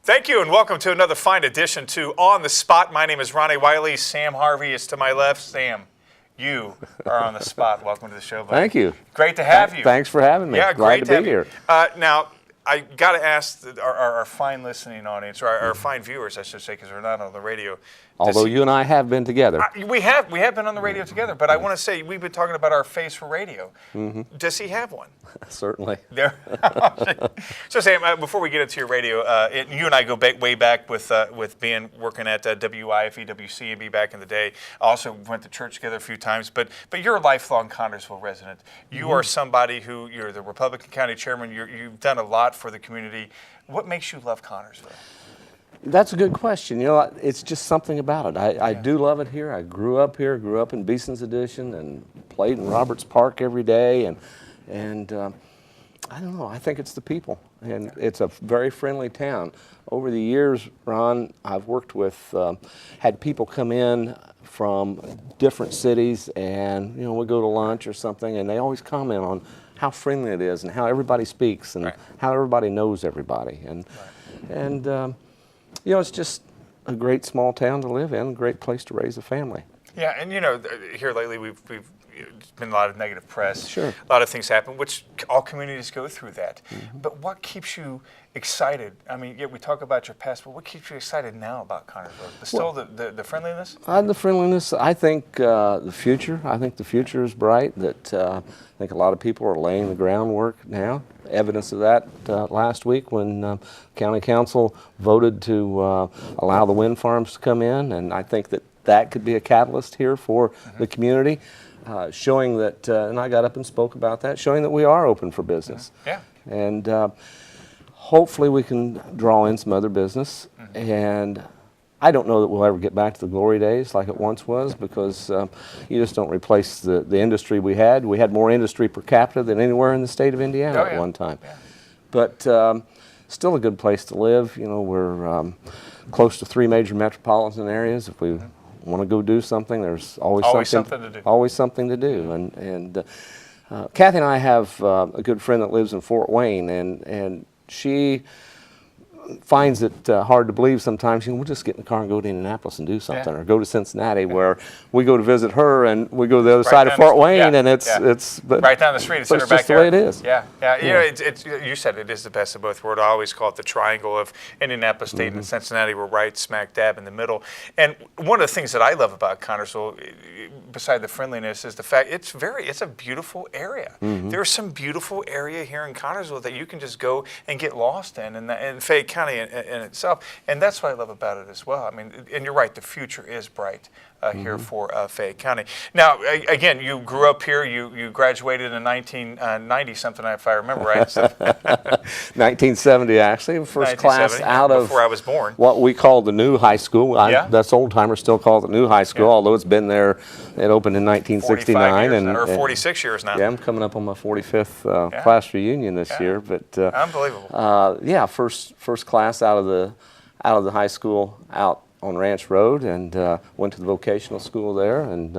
Thank you, and welcome to another fine edition to On the Spot. My name is Ronnie Wiley. Sam Harvey is to my left. Sam, you are on the spot. Welcome to the show, buddy. Thank you. Great to have you. Thanks for having me. Yeah, Glad great to be here. Now, I got to ask our fine listening audience, or our fine viewers, I should say, because we're not on the radio. Although you and I have been together. We have been on the radio together, but I want to say we've been talking about our face for radio. Does he have one? Certainly. There. So Sam, before we get into your radio, you and I go way back with working at WIFE, WCB back in the day. Also went to church together a few times, but you're a lifelong Connersville resident. You are somebody you're the Republican County Chairman. You've done a lot for the community. What makes you love Connersville? That's a good question. You know, it's just something about it. I do love it here. I grew up here, grew up in Beeson's Addition, and played in Roberts Park every day. And I don't know, I think it's the people. And it's a very friendly town. Over the years, Ron, I've worked with, had people come in from different cities, and, we go to lunch or something, and they always comment on how friendly it is and how everybody speaks and how everybody knows everybody. And it's just a great small town to live in, a great place to raise a family. Yeah, and here lately we've it's been a lot of negative press. Sure. A lot of things happen, which all communities go through that. But what keeps you excited? I mean, we talk about your past, but what keeps you excited now about Connersville? Still the friendliness? The friendliness. I think the future. I think the future is bright. That I think a lot of people are laying the groundwork now. Evidence of that last week when County Council voted to allow the wind farms to come in, and I think that could be a catalyst here for the community. Showing that, and I got up and spoke about that, showing that we are open for business. Yeah. And hopefully we can draw in some other business. And I don't know that we'll ever get back to the glory days like it once was, because you just don't replace the industry we had. We had more industry per capita than anywhere in the state of Indiana at one time. Yeah. But still a good place to live. We're close to 3 major metropolitan areas. If we want to go do something, there's always something to do. Always something to do. And Kathy and I have a good friend that lives in Fort Wayne, and she finds it hard to believe sometimes. We'll just get in the car and go to Indianapolis and do something, or go to Cincinnati, where we go to visit her, and we go to the other side of Fort Wayne, and it's but right down the street. It's in her just backyard. the way it is. Yeah. You said it is the best of both worlds. I always call it the triangle of Indianapolis, Dayton, and Cincinnati. We're right smack dab in the middle. And one of the things that I love about Connersville, beside the friendliness, is the fact it's a beautiful area. There's some beautiful area here in Connersville that you can just go and get lost in, and Fayette County in itself. And that's what I love about it as well. I mean, and you're right, the future is bright here for Fayette County. Now, again, you grew up here. You graduated in 1990 something, if I remember right. 1970, actually, first class out of before I was born. What we call the new high school. That's old timers still call it the new high school, although it's been there. It opened in 1969 or 46 years now. Yeah, I'm coming up on my 45th class reunion this year. But unbelievable. First class out of the high school out on Ranch Road, and went to the vocational school there, and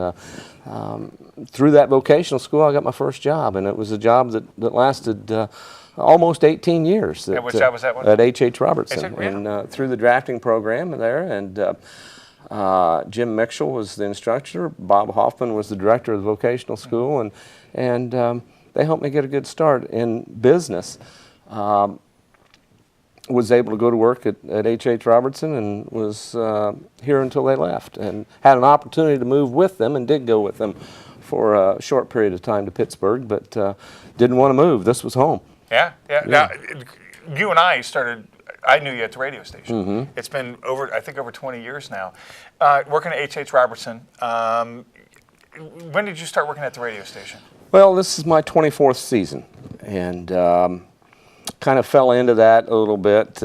through that vocational school I got my first job, and it was a job that lasted almost 18 years. Which job was that one? At H.H. Robertson. And through the drafting program there, and Jim Mitchell was the instructor, Bob Hoffman was the director of the vocational school, and they helped me get a good start in business. Was able to go to work at H.H. Robertson, and was here until they left, and had an opportunity to move with them, and did go with them for a short period of time to Pittsburgh, but didn't want to move. This was home. Yeah. Now, you and I I knew you at the radio station. It's been over 20 years now. Working at H.H. Robertson. When did you start working at the radio station? Well, this is my 24th season, and kind of fell into that a little bit.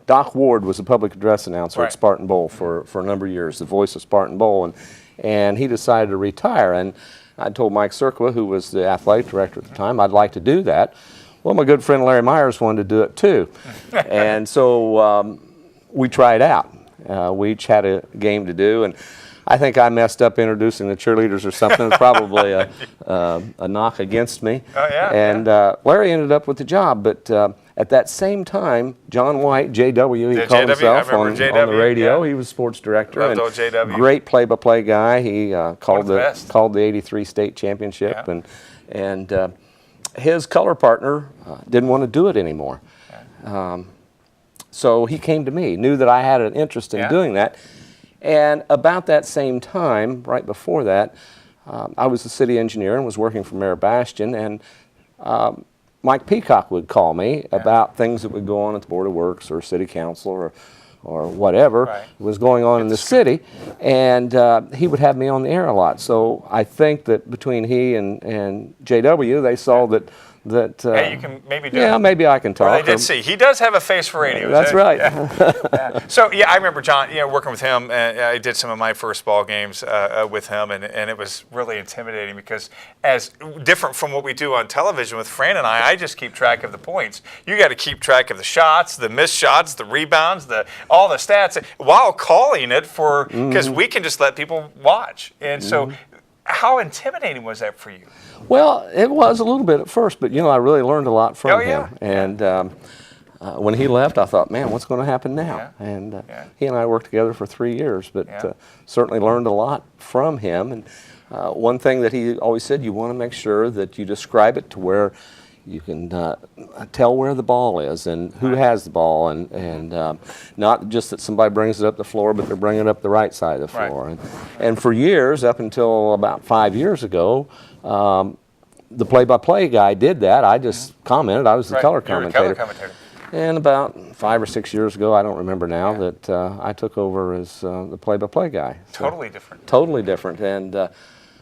Doc Ward was a public address announcer at Spartan Bowl for a number of years, the voice of Spartan Bowl, and he decided to retire. And I told Mike Cirqua, who was the athletic director at the time, I'd like to do that. Well, my good friend Larry Myers wanted to do it too, and so we tried out. We each had a game to do, and I think I messed up introducing the cheerleaders or something. Probably a knock against me. Oh, yeah. And Larry ended up with the job. But At that same time, John White, JW, he Yeah, called JW, I himself remember on JW, the radio. yeah. He was sports director. Loved and old JW. Great play-by-play guy. He called the best. called the '83 state championship, Yeah. and his color partner didn't want to do it anymore. So he came to me, knew that I had an interest in Yeah. doing that. And about that same time, right before that, I was the city engineer and was working for Mayor Bastian, and Mike Peacock would call me about things that would go on at the Board of Works or City Council or whatever Right. was going on in the city, and he would have me on the air a lot. So I think that between he and JW, they saw that Hey, you can maybe do yeah, it. maybe I can talk. Well, they did see. He does have a face for radio. That's right. Yeah. So, yeah, I remember John, working with him. I did some of my first ball games with him, and it was really intimidating because as different from what we do on television with Fran and I just keep track of the points. You got to keep track of the shots, the missed shots, the rebounds, all the stats, while calling it because we can just let people watch. And so how intimidating was that for you? Well, it was a little bit at first, but I really learned a lot from yeah. him. And when he left, I thought, man, what's going to happen now? Yeah. And he and I worked together for 3 years, but certainly learned a lot from him. And one thing that he always said, you want to make sure that you describe it to where you can tell where the ball is and who has the ball, and not just that somebody brings it up the floor, but they're bringing it up the right side of the floor. Right. And for years, up until about 5 years ago, the play-by-play guy did that. I just commented. I was the color You were the commentator. color commentator. And about 5 or 6 years ago, I don't remember now, that I took over as the play-by-play guy. So, Totally different. totally different. And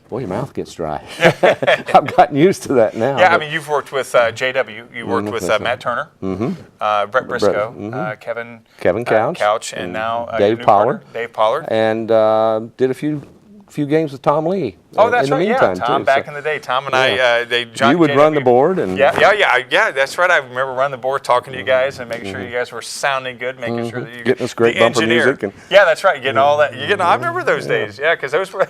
boy, your mouth gets dry. I've gotten used to that now. Yeah, I mean, you've worked with JW. You worked with Matt Turner, Brett Briscoe, Kevin Couch, and now Dave your new Pollard. partner, Dave Pollard. And did a few games with Tom Lee. Oh, that's in the right. meantime, Yeah, Tom. too. Back So in the day, Tom and I, you would run the board, and yeah. That's right. I remember running the board, talking to you guys, and making sure you guys were sounding good, making sure that you getting us great the bumper engineer. music. And Yeah, that's right. Getting all that. I remember those days. Yeah, because those were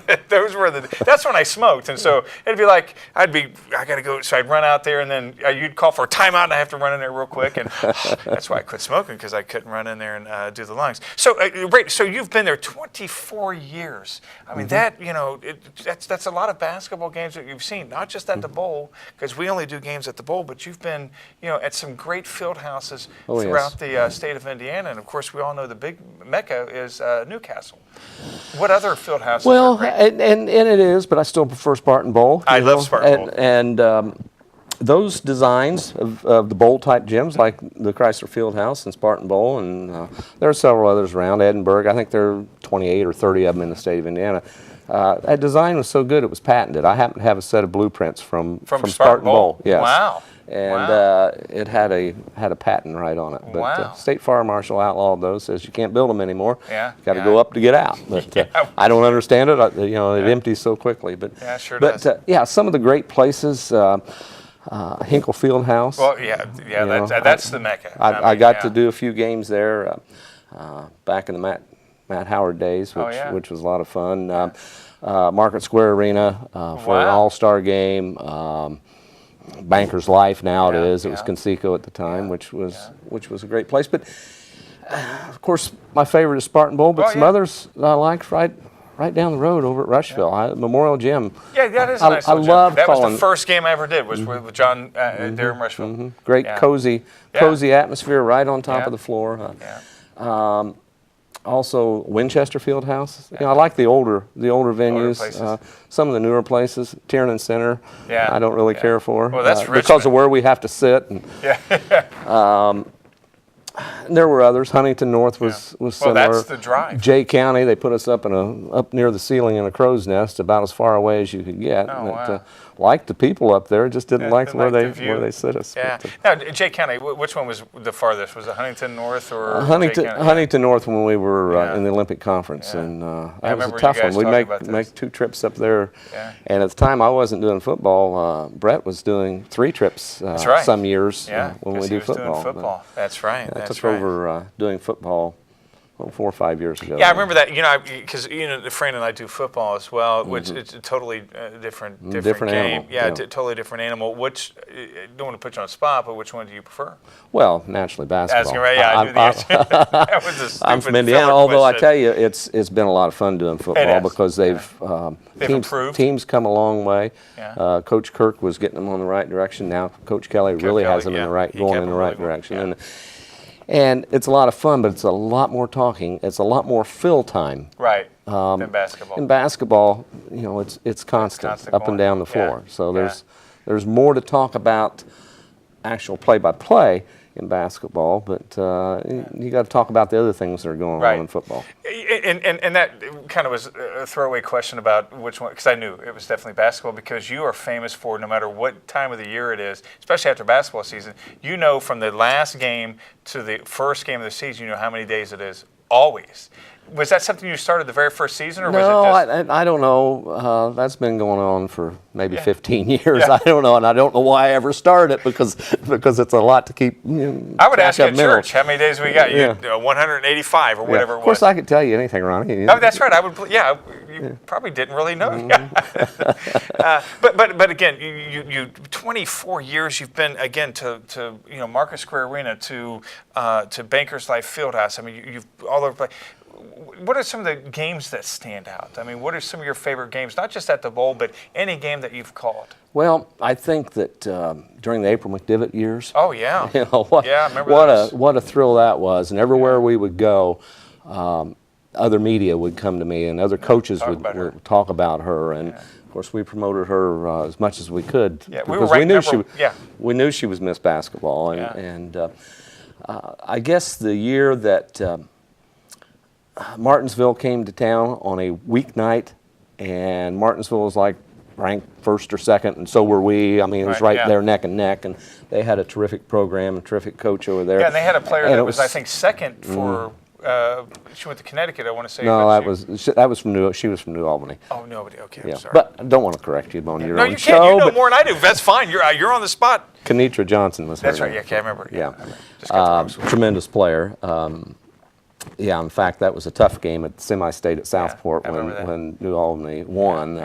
that's when I smoked, and so it'd be like I gotta go. So I'd run out there, and then you'd call for a timeout, and I have to run in there real quick, and that's why I quit smoking, because I couldn't run in there and do the lungs. So so you've been there 24 years. I mean that's a lot of basketball games that you've seen, not just at the Bowl, because we only do games at the Bowl, but you've been, at some great field houses throughout the state of Indiana, and of course we all know the big mecca is Newcastle. What other field houses? well, are great? and it is, but I still prefer Spartan Bowl. I love Spartan Bowl. And those designs of the bowl-type gyms, like the Chrysler Fieldhouse and Spartan Bowl, and there are several others around, Edinburgh. I think there are 28 or 30 of them in the state of Indiana. That design was so good it was patented. I happen to have a set of blueprints from Spartan Bowl. Yes. Wow. And it had a patent right on it. But Wow. State Fire Marshal outlawed those. Says you can't build them anymore. Yeah, Got to yeah. go up to get out. But I don't understand it. It empties so quickly. But Yeah, sure but does. some of the great places. Hinkle Fieldhouse. Well, that's the mecca. I got to do a few games there back in the Matt Howard days, which was a lot of fun. Market Square Arena for an All-Star game. Banker's Life now it is. It was Conseco at the time, which was a great place. But of course, my favorite is Spartan Bowl. But some others that I liked right down the road over at Rushville, Memorial Gym. Yeah, that is a nice little gym. love That calling. was the first game I ever did, was with John there in Rushville. Great cozy atmosphere right on top of the floor. Also, Winchester Fieldhouse. I like the older venues. places. Some of the newer places, Tiernan Center. Yeah. I don't really care for. Well, that's because Richmond. of where we have to sit. And, there were others. Huntington North was similar. Well, that's the drive. Jay County, they put us up near the ceiling in a crow's nest, about as far away as you could get. Oh, wow. Liked the people up there, just didn't like didn't where like the view. they sit us. Yeah. But, Now, Jay County, which one was the farthest? Was it Huntington North or Huntington, Jay County? Huntington North when we were Yeah. in the Olympic Conference, and that was a remember tough you guys one. We'd talking about make this. 2 trips up there, Yeah. and at the time I wasn't doing football. Brett was doing 3 trips That's right. some years Yeah, when 'cause we he do was doing football. football. That's right. I That's took right. over doing football 4 or 5 years ago. Yeah, I remember that. Because Fran and I do football as well, which it's a totally different Different game. animal, Yeah, yeah. totally different animal. Which don't want to put you on the spot, but which one do you prefer? Well, naturally basketball. Asking right, yeah, I knew the answer. That was a I'm stupid from Indiana, filler although I question. tell you, it's been a lot of fun doing football is, because they've improved. teams come a long way. Yeah. Coach Kirk was getting them on the right direction. Now Coach Kelly really Kelly, has them yeah. He going kept in the them right really well, direction. yeah. And it's a lot of fun, but it's a lot more talking. It's a lot more fill time. Right. Than basketball. In basketball, it's constant, constant up and going. down the floor. Yeah. So Yeah. there's more to talk about actual play-by-play in basketball, but you got to talk about the other things that are going Right. on in football. And that kind of was a throwaway question about which one, because I knew it was definitely basketball, because you are famous for, no matter what time of the year it is, especially after basketball season, from the last game to the first game of the season, how many days it is, always. Was that something you started the very first season, or was it just... I don't know. That's been going on for maybe 15 years. Yeah. I don't know, and I don't know why I ever started it because it's a lot to keep. I would ask you at mental. church, how many days we got? Yeah. 185 or whatever it was. Of course, I could tell you anything, Ronnie. Oh, that's right. I would. Yeah, you probably didn't really know. But again, you 24 years you've been again to Market Square Arena to Bankers Life Fieldhouse. I mean, you've all over the place. What are some of the games that stand out? I mean, what are some of your favorite games? Not just at the bowl, but any game that you've called. Well, I think that during the April McDivitt years. Oh yeah. I remember what a thrill that was, and everywhere we would go, other media would come to me, and other coaches would talk about her, and of course we promoted her as much as we could because we knew she was Miss Basketball, and I guess the year that Martinsville came to town on a weeknight, and Martinsville was like ranked first or second, and so were we. I mean, it was right there neck and neck, and they had a terrific program, a terrific coach over there. Yeah, and they had a player that was, I think, second for. She went to Connecticut, I want to say. No, that was from New. She was from New Albany. Oh, nobody. Okay, yeah. I'm sorry. But I don't want to correct you on your no, own you show. can't. You know more than I do. That's fine. You're on the spot. Kenitra Johnson was her That's right. name. Yeah, okay, I remember. Yeah. Just got the wrong tremendous player. Yeah, in fact, that was a tough game at the semi-state at Southport when New Albany won.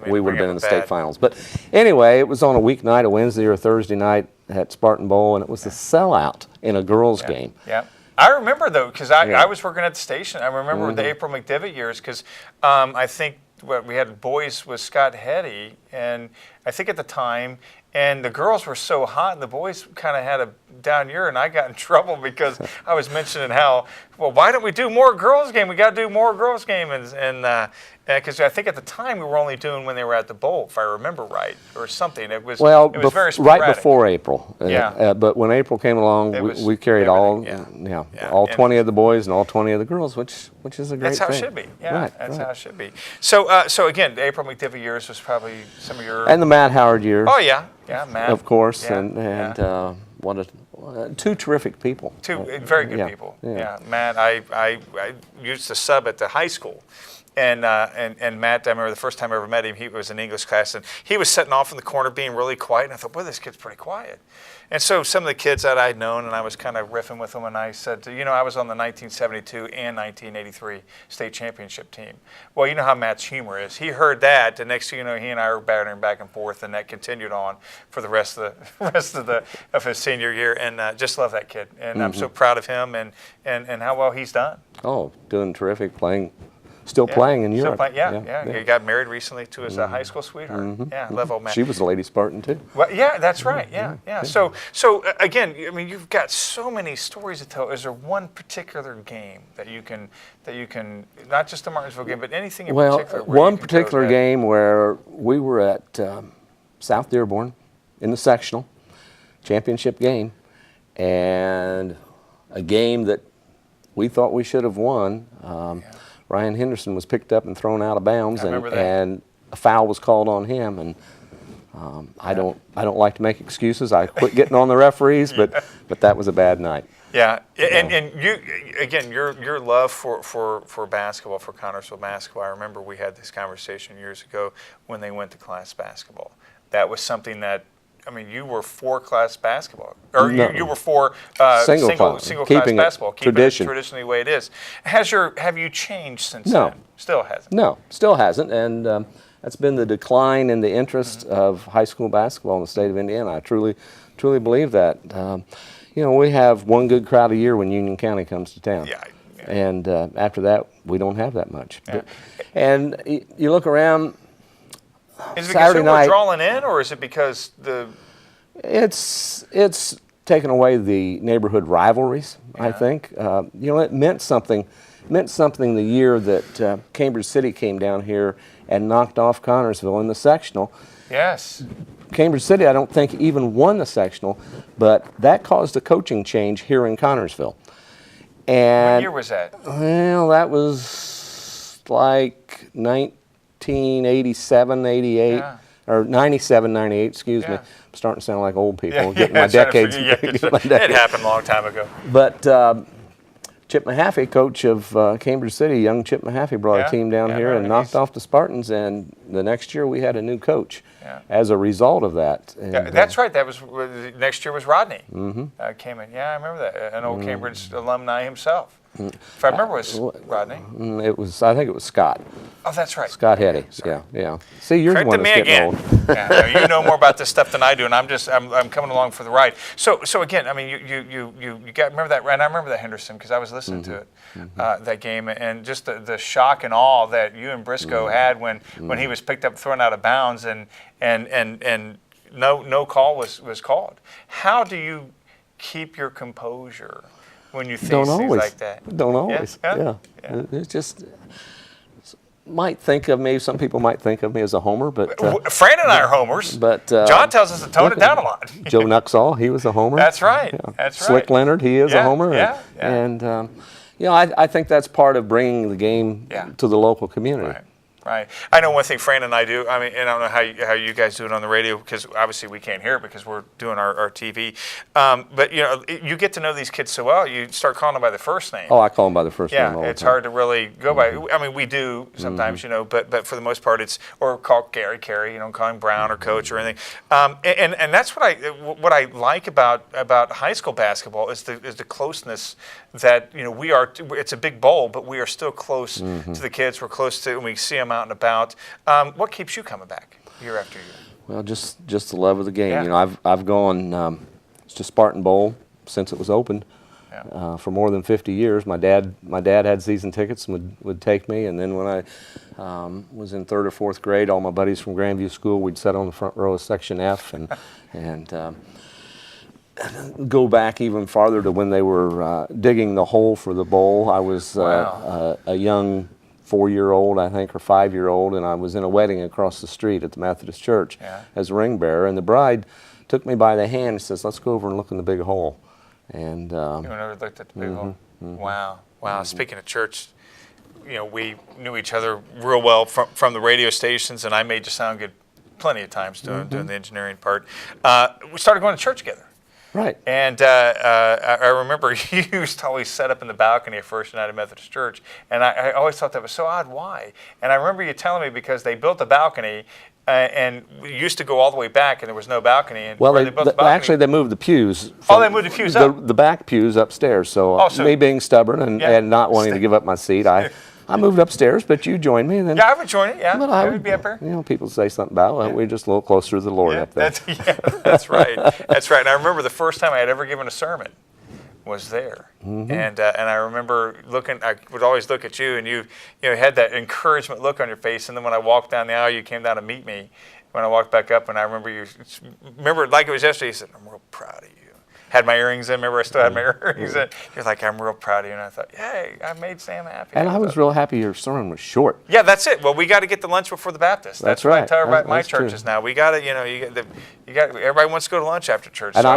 We would have been in the state finals. But anyway, it was on a weeknight, a Wednesday or a Thursday night at Spartan Bowl, and it was a sellout in a girls' game. Yeah. I remember, though, because I was working at the station. I remember the April McDivitt years because I think we had boys with Scott Hetty, and I think at the time, and the girls were so hot, and the boys kind of had a down year, and I got in trouble because I was mentioning how, well, why don't we do more girls' game? We got to do more girls' game, and because I think at the time we were only doing when they were at the bowl, if I remember right, or something. It was very sporadic. Right before April. Yeah. But when April came along, we carried all 20 of the boys and all 20 of the girls, which is a great thing. That's how it should be. Yeah, right, that's how it should be. So again, the April McDivitt years was probably some of your... And the Matt Howard years. Oh, yeah. Yeah, Matt. Of course, what two terrific people. Two very good people. Yeah. Matt, I used to sub at the high school. And Matt, I remember the first time I ever met him, he was in English class, and he was sitting off in the corner being really quiet, and I thought, boy, this kid's pretty quiet. And so some of the kids that I'd known, and I was kind of riffing with them, and I said, I was on the 1972 and 1983 state championship team. Well, you know how Matt's humor is. He heard that, the next thing you know, he and I were battering back and forth, and that continued on for the rest of his senior year, and just love that kid. And I'm so proud of him and how well he's done. Oh, doing terrific, Still playing in Europe. He got married recently to his high school sweetheart. Yeah, love old Matt. She was a Lady Spartan too. Well, yeah, that's right. Yeah. So again, I mean, you've got so many stories to tell. Is there one particular game that you can not just the Martinsville game, but anything in particular? One particular game where we were at South Dearborn in the sectional championship game, and a game that we thought we should have won. Ryan Henderson was picked up and thrown out of bounds, and a foul was called on him. And I don't like to make excuses. I quit getting on the referees, but that was a bad night. Yeah, and you again, your love for basketball, for Connersville basketball. I remember we had this conversation years ago when they went to class basketball. That was something that I mean, you were for class basketball, or No. you were for Single class keeping it basketball, keeping tradition. it traditionally the way it is. Have you changed since No. then? Still hasn't. No, still hasn't, and that's been the decline in the interest of high school basketball in the state of Indiana. I truly believe that. We have one good crowd a year when Union County comes to town. Yeah. And after that, we don't have that much. Yeah. And you look around. Is it because Saturday people are night, drawing in, or is it because it's taken away the neighborhood rivalries. I think it meant something. Meant something the year that Cambridge City came down here and knocked off Connorsville in the sectional. Yes. Cambridge City, I don't think, even won the sectional, but that caused a coaching change here in Connorsville. And What year was that? Well, that was like 1987, 88, or 97, 98, excuse me. I'm starting to sound like old people. Getting my decades. It happened a long time ago. But Chip Mahaffey, coach of Cambridge City, young Chip Mahaffey, brought a team down here and knocked off the Spartans, and the next year we had a new coach as a result of that. And, that's right. That was next year was Rodney came in. Yeah, I remember that. An old Cambridge alumni himself. If I remember, it was Rodney. I think it was Scott. Oh, that's right. Scott Hetty. Yeah. See, you're the one that's getting old. You know more about this stuff than I do, and I'm coming along for the ride. So again, I mean, you got remember that, and I remember that Henderson because I was listening to it that game, and just the shock and awe that you and Briscoe had when he was picked up, thrown out of bounds, and no call was called. How do you keep your composure when you think things like that? Don't always. Yeah. It's just some people might think of me as a homer, but Fran and I are homers. But John tells us to tone it down a lot. Joe Nuxall, he was a homer. That's right. Yeah. That's right. Slick Leonard, he is a homer. And I think that's part of bringing the game to the local community. Right. I know one thing Fran and I do. I mean, and I don't know how you guys do it on the radio because obviously we can't hear it because we're doing our TV. But you get to know these kids so well. You start calling them by the first name. Oh, I call them by the first name all the it's time. hard to really go by. I mean, we do sometimes, but for the most part, it's or call Gary, calling Brown or Coach or anything. And that's what I like about high school basketball is the closeness that we are. It's a big bowl, but we are still close to the kids. We're close to, and we see them out and about. What keeps you coming back year after year? Well, just the love of the game. Yeah. I've gone to Spartan Bowl since it was opened for more than 50 years. My dad had season tickets and would take me, and then when I was in 3rd or 4th grade, all my buddies from Grandview School, we'd sit on the front row of Section F and go back even farther to when they were digging the hole for the bowl. I was a young 4-year-old, I think, or 5-year-old, and I was in a wedding across the street at the Methodist Church as a ring bearer, and the bride took me by the hand and says, "Let's go over and look in the big hole." And you never looked at the big hole? Wow. Speaking of church, we knew each other real well from the radio stations, and I made you sound good plenty of times doing the engineering part. We started going to church together. Right. And I remember you used to always set up in the balcony at First United Methodist Church, and I always thought that was so odd. Why? And I remember you telling me because they built the balcony, and we used to go all the way back, and there was no balcony. And well, they built the balcony, actually they moved the pews. They moved the pews up. The back pews upstairs. So, me being stubborn and not wanting to give up my seat, I moved upstairs, but you joined me. And then, I would join it, but I would be up there. People say something about, we're just a little closer to the Lord up there. That's right. That's right. And I remember the first time I had ever given a sermon was there. And I remember I would always look at you, and you had that encouragement look on your face. And then when I walked down the aisle, you came down to meet me. When I walked back up, and I remember it like it was yesterday, you said, "I'm real proud of you." Had my earrings in. Remember, I still had my earrings in. You're like, "I'm real proud of you," and I thought, "Hey, I made Sam happy." And I was real happy your sermon was short. Yeah, that's it. Well, we got to get the lunch before the Baptist. That's right. What I tell everybody my churches now. We got to, everybody wants to go to lunch after church. And so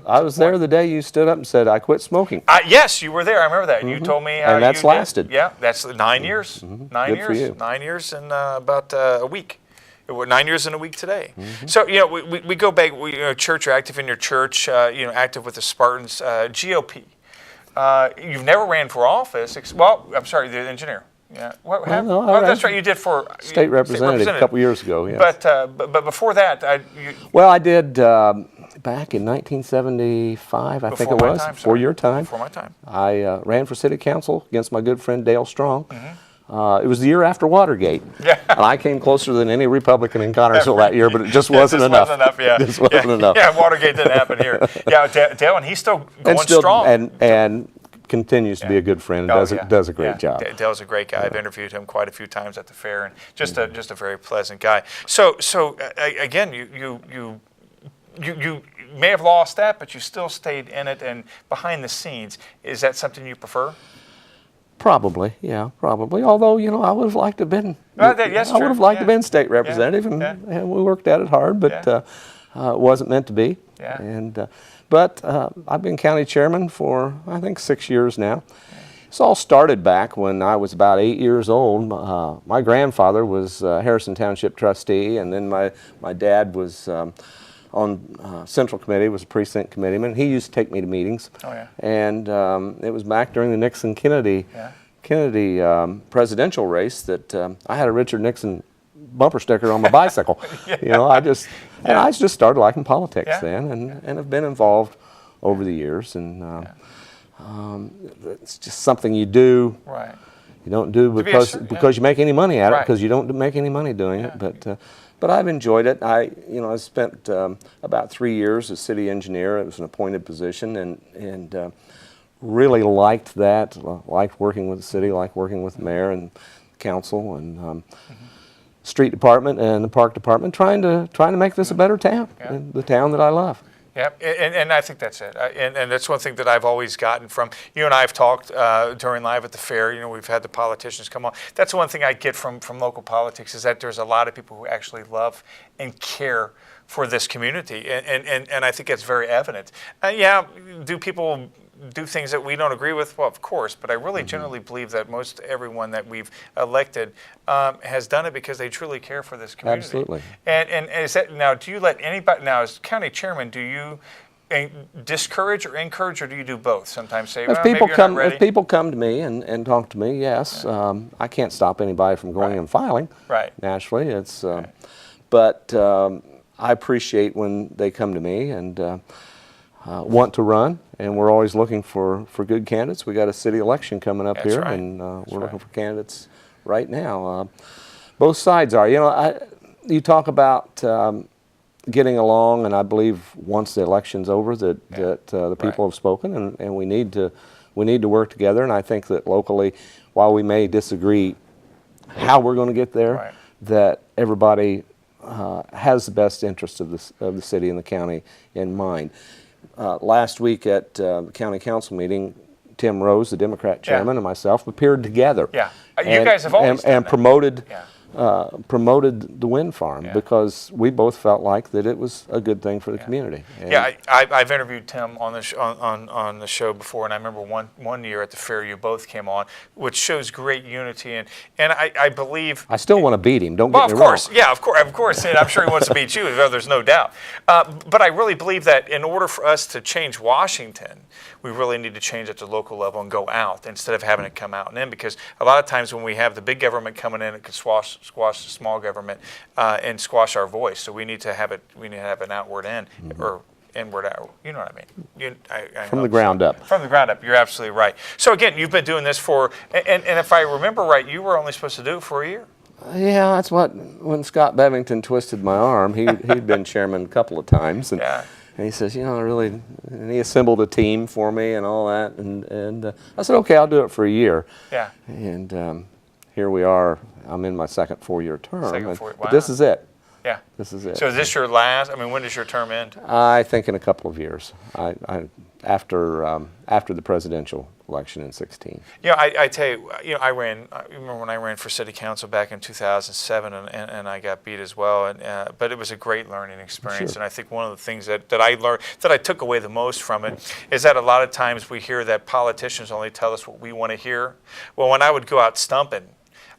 I was there the day you stood up and said, "I quit smoking." Yes, you were there. I remember that. You told me. And that's lasted. Yeah, that's 9 years. 9 Good years. for you. 9 years and about a week. We're 9 years in a week today. So, we go back, church, you're active in your church, active with the Spartans. GOP. You've never ran for office. I'm sorry, the engineer. Yeah. no, oh, that's right. You did for state representative a couple years ago. Yes. But before that, Well, I did back in 1975, I think it was, before your time. Before my time. I ran for city council against my good friend Dale Strong. It was the year after Watergate. Yeah. And I came closer than any Republican in Connersville that year, but it just wasn't enough. Yeah. Just wasn't enough. Yeah, Watergate didn't happen here. Yeah, Dale, and he's still going strong. And continues to be a good friend. Does a great job. Dale's a great guy. I've interviewed him quite a few times at the fair, and just a very pleasant guy. So again, you may have lost that, but you still stayed in it and behind the scenes. Is that something you prefer? Probably, yeah, probably. Although, I would have liked to have been. I would have liked to have been state representative, and we worked at it hard, but it wasn't meant to be. Yeah. And but I've been county chairman for I think 6 years now. This all started back when I was about 8 years old. My grandfather was Harrison Township trustee, and then my dad was on Central Committee, was a precinct committeeman. He used to take me to meetings. Oh, yeah. And it was back during the Nixon-Kennedy presidential race that I had a Richard Nixon bumper sticker on my bicycle. I just started liking politics then, and have been involved over the years. And it's just something you do. Right. You don't do because you make any money at it, because you don't make any money doing it. But I've enjoyed it. I spent about 3 years as city engineer. It was an appointed position, and really liked that. Liked working with the city, liked working with the mayor and council and street department and the park department, trying to make this a better town, the town that I love. Yeah, and I think that's it. And that's one thing that I've always gotten from, you and I have talked during Live at the Fair, we've had the politicians come on. That's one thing I get from local politics, is that there's a lot of people who actually love and care for this community. And I think it's very evident. Do people do things that we don't agree with? Well, of course, but I really generally believe that most everyone that we've elected has done it because they truly care for this community. Absolutely. And is that, now, do you let anybody, now as county chairman, do you discourage or encourage, or do you do both? Sometimes say, well, maybe you're not ready. If people come to me and talk to me, yes. I can't stop anybody from going and filing. Right. Naturally, it's, but I appreciate when they come to me and want to run, and we're always looking for good candidates. We got a city election coming up here, and we're looking for candidates right now. Both sides are. You talk about getting along, and I believe once the election's over that the people have spoken, and we need to work together. And I think that locally, while we may disagree how we're going to get there, that everybody has the best interests of the city and the county in mind. Last week at the county council meeting, Tim Rose, the Democrat chairman, and myself appeared together. Yeah, you guys have always done that. promoted the wind farm because we both felt like that it was a good thing for the community. And I've interviewed Tim on the on the show before, and I remember one year at the fair you both came on, which shows great unity, and I believe I still want to beat him. Don't get me wrong. Of course, and I'm sure he wants to beat you. There's no doubt. But I really believe that in order for us to change Washington, we really need to change at the local level and go out instead of having it come out and in, because a lot of times when we have the big government coming in, it can squash the small government and squash our voice. So we need to have it. We need to have an outward in or inward out. You know what I mean? From the ground up. From the ground up. You're absolutely right. So again, you've been doing this for, and if I remember right, you were only supposed to do it for a year. Yeah, that's when Scott Bevington twisted my arm. He'd been chairman a couple of times, and he says, and he assembled a team for me and all that, and I said, okay, I'll do it for a year. Yeah. And here we are. I'm in my second four-year term. But this is it. Yeah. This is it. So is this your last? I mean, when does your term end? I think in a couple of years. After the presidential election in 2016. I tell you, I remember when I ran for city council back in 2007, and I got beat as well. But it was a great learning experience, and I think one of the things that I learned, that I took away the most from it, is that a lot of times we hear that politicians only tell us what we want to hear. Well, when I would go out stumping,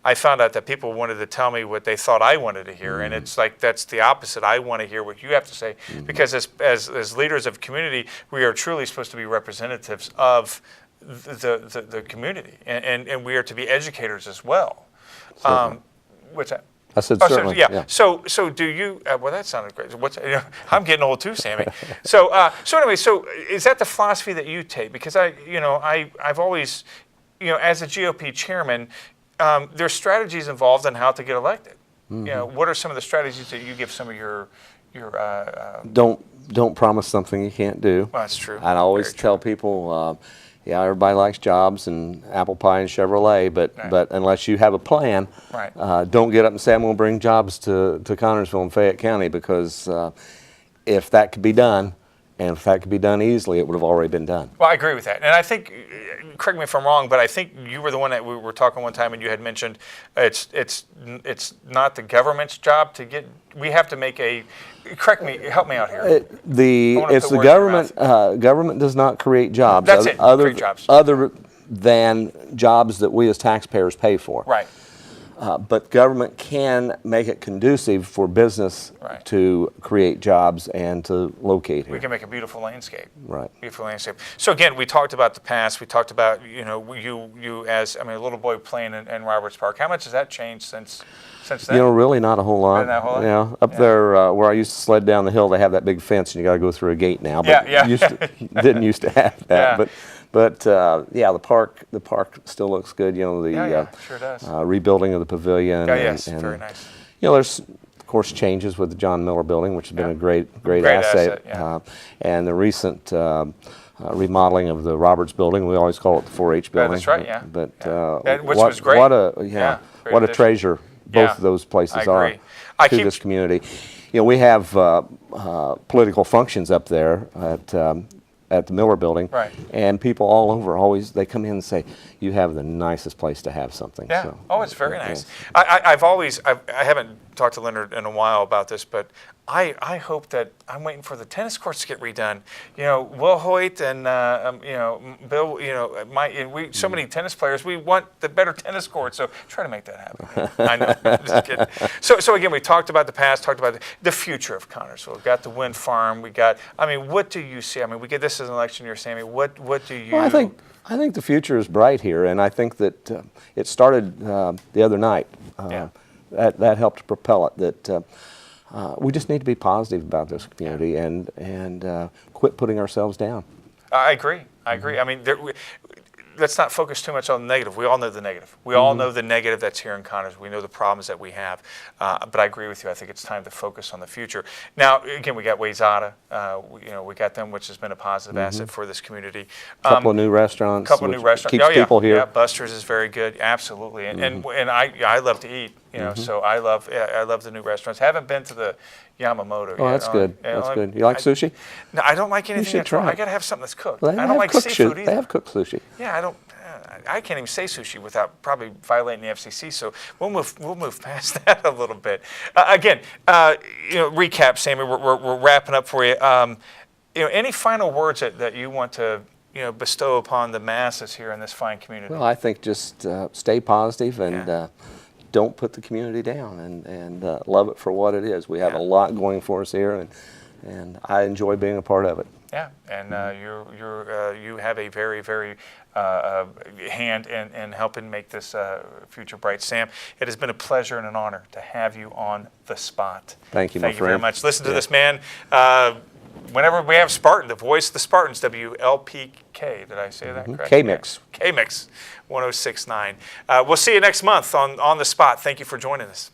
I found out that people wanted to tell me what they thought I wanted to hear, and it's like that's the opposite. I want to hear what you have to say, because as leaders of community, we are truly supposed to be representatives of the community, and we are to be educators as well. What's that? I said Oh, certainly. yeah. So do you? Well, that sounded great. I'm getting old too, Sammy. So anyway, so is that the philosophy that you take? Because I've always, as a GOP chairman, there's strategies involved in how to get elected. What are some of the strategies that you give some of your Don't promise something you can't do. Well, that's true. I always tell people, everybody likes jobs and apple pie and Chevrolet, but unless you have a plan, don't get up and say, I'm going to bring jobs to Connersville and Fayette County, because if that could be done, and if that could be done easily, it would have already been done. Well, I agree with that. And I think, correct me if I'm wrong, but I think you were the one that we were talking one time, and you had mentioned it's not the government's job to get, we have to make a, correct me, help me out here. It's the government, government does not create jobs. That's it, create jobs. Other than jobs that we as taxpayers pay for. Right. But government can make it conducive for business to create jobs and to locate here. We can make a beautiful landscape. Right. Beautiful landscape. So again, we talked about the past. We talked about you as a little boy playing in Roberts Park. How much has that changed since then? Really not a whole lot. Not a whole lot? Up there where I used to sled down the hill, they have that big fence, and you got to go through a gate now. But didn't used to have that. Yeah. But the park still looks good. The sure does. Rebuilding of the pavilion. Yes, and, very nice. There's of course changes with the John Miller building, which has been a great asset. And the recent remodeling of the Roberts building. We always call it the 4-H building. That's right. Yeah. But which was great. What a treasure both of those places are to this community. We have political functions up there at the Miller building, and people all over they come in and say, you have the nicest place to have something. Yeah. So, it's very nice. I haven't talked to Leonard in a while about this, but I hope that I'm waiting for the tennis courts to get redone. Will Hoyt and Bill, so many tennis players. We want the better tennis courts, so try to make that happen. I know. I'm just kidding. So again, we talked about the past, talked about the future of Connersville. We've got the wind farm. We got. What do you see? We get this as an election year, Sammy. What do you? Well, I think the future is bright here, and I think that it started the other night. That helped propel it. That we just need to be positive about this community and quit putting ourselves down. I agree. Let's not focus too much on the negative. We all know the negative. We all know the negative that's here in Connersville. We know the problems that we have. But I agree with you. I think it's time to focus on the future. Now, again, we got Wayzata. We got them, which has been a positive asset for this community. Couple of new restaurants. Keeps people here. Yeah, Buster's is very good. Absolutely. And I love to eat. So I love the new restaurants. Haven't been to the Yamamoto yet. Oh, that's good. That's good. You like sushi? No, I don't like anything. You should try. I got to have something that's cooked. Well, I don't like seafood either. They have cooked sushi. Yeah, I can't even say sushi without probably violating the FCC. So we'll move past that a little bit. Again, recap, Sammy. We're wrapping up for you. Any final words that you want to bestow upon the masses here in this fine community? Well, I think just stay positive and don't put the community down and love it for what it is. We have a lot going for us here, and I enjoy being a part of it. Yeah, and you have a very, very hand in helping make this future bright. Sam, it has been a pleasure and an honor to have you on The Spot. Thank you, my friend. Thank you very much. Listen to this man. Whenever we have Spartan, the voice of the Spartans, WLPK. Did I say that correct? K-Mix. K-Mix, 106.9. We'll see you next month on The Spot. Thank you for joining us.